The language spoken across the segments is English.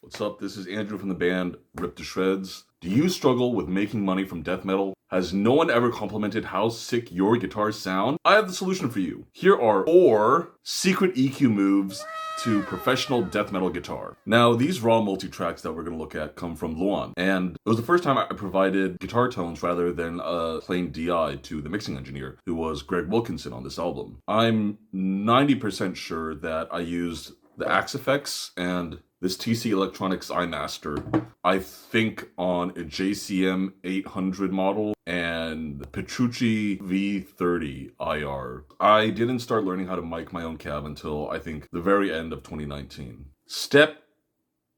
What's up? This is Andrew from the band Ripped to Shreds. Do you struggle with making money from death metal? Has no one ever complimented how sick your guitars sound? I have the solution for you. Here are 4 secret EQ moves to professional death metal guitar. Now, these raw multi-tracks that we're going to look at come from Luan, and it was the first time I provided guitar tones rather than a plain DI to the mixing engineer, who was Greg Wilkinson on this album. I'm 90% sure that I used the Axe Effects and this TC Electronics iMaster, I think on a JCM 800 model and Petrucci V30 IR. I didn't start learning how to mic my own cab until I think the very end of 2019. Step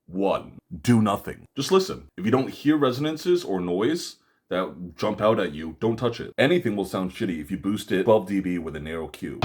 1, do nothing. Just listen. If you don't hear resonances or noise that jump out at you, don't touch it. Anything will sound shitty if you boost it 12 dB with a narrow Q.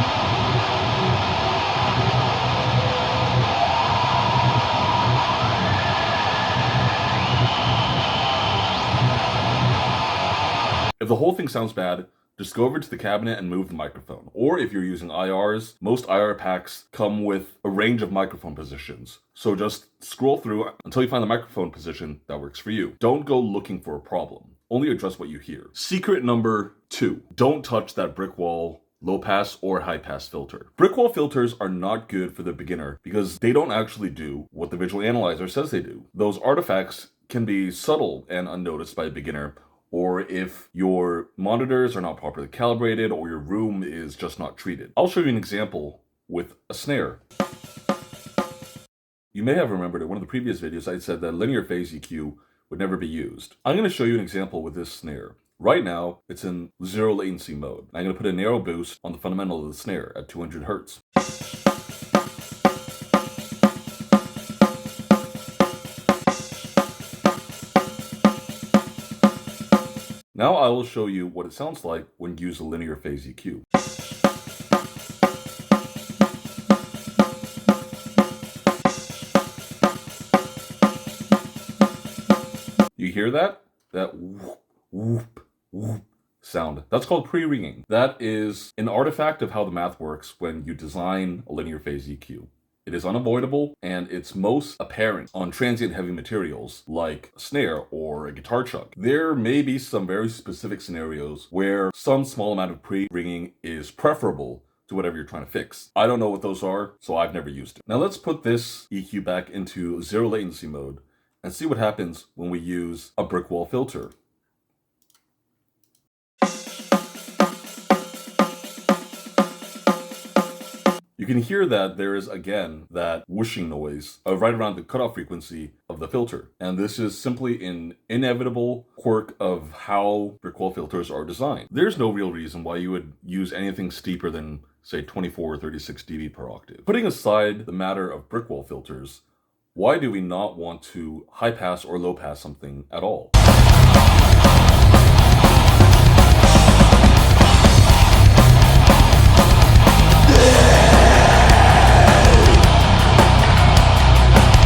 If the whole thing sounds bad, just go over to the cabinet and move the microphone. Or if you're using IRs, most IR packs come with a range of microphone positions. So just scroll through until you find the microphone position that works for you. Don't go looking for a problem. Only address what you hear. Secret number 2, don't touch that brick wall low pass or high pass filter. Brick wall filters are not good for the beginner because they don't actually do what the visual analyzer says they do. Those artifacts can be subtle and unnoticed by a beginner, or if your monitors are not properly calibrated or your room is just not treated. I'll show you an example with a snare. You may have remembered in one of the previous videos I said that linear phase EQ would never be used. I'm going to show you an example with this snare. Right now, it's in 0 latency mode. I'm going to put a narrow boost on the fundamental of the snare at 200 Hertz. Now I will show you what it sounds like when you use a linear phase EQ. You hear that? That whoop, whoop, whoop sound. That's called pre-ringing. That is an artifact of how the math works when you design a linear phase EQ. It is unavoidable, and it's most apparent on transient heavy materials like a snare or a guitar chuck. There may be some very specific scenarios where some small amount of pre-ringing is preferable to whatever you're trying to fix. I don't know what those are, so I've never used it. Now let's put this EQ back into 0 latency mode and see what happens when we use a brick wall filter. You can hear that there is, again, that whooshing noise right around the cutoff frequency of the filter. And this is simply an inevitable quirk of how brick wall filters are designed. There's no real reason why you would use anything steeper than, say, 24 or 36 dB per octave. Putting aside the matter of brick wall filters, why do we not want to high pass or low pass something at all?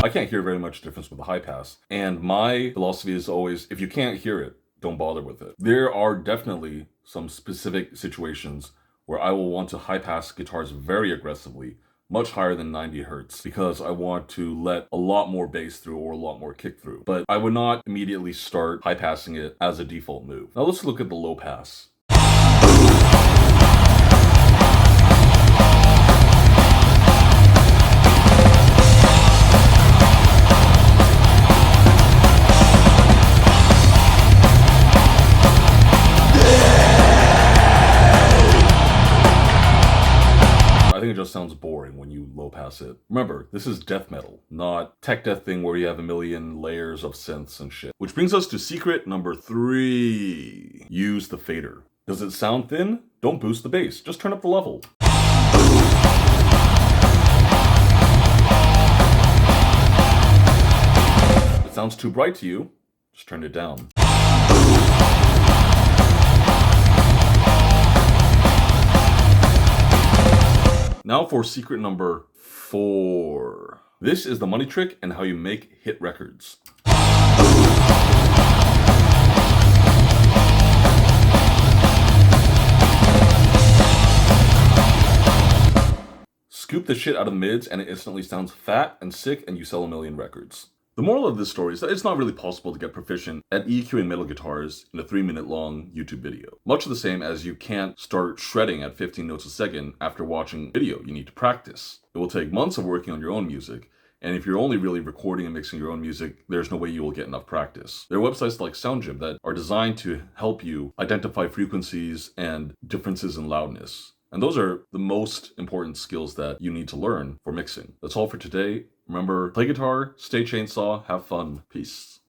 I can't hear very much difference with the high pass, and my philosophy is always, if you can't hear it, don't bother with it. There are definitely some specific situations where I will want to high pass guitars very aggressively, much higher than 90 Hertz, because I want to let a lot more bass through or a lot more kick through. But I would not immediately start high passing it as a default move. Now let's look at the low pass. I think it just sounds boring when you low pass it. Remember, this is death metal, not tech death thing where you have a million layers of synths and shit. Which brings us to secret number 3. Use the fader. Does it sound thin? Don't boost the bass, just turn up the level. If it sounds too bright to you, just turn it down. Now for secret number 4. This is the money trick and how you make hit records. Scoop the shit out of mids and it instantly sounds fat and sick and you sell 1 million records. The moral of this story is that it's not really possible to get proficient at EQing metal guitars in a 3-minute long YouTube video. Much the same as you can't start shredding at 15 notes a second after watching video. You need to practice. It will take months of working on your own music. And if you're only really recording and mixing your own music, there's no way you will get enough practice. There are websites like SoundGym that are designed to help you identify frequencies and differences in loudness. And those are the most important skills that you need to learn for mixing. That's all for today. Remember, play guitar, stay chainsaw, have fun. Peace.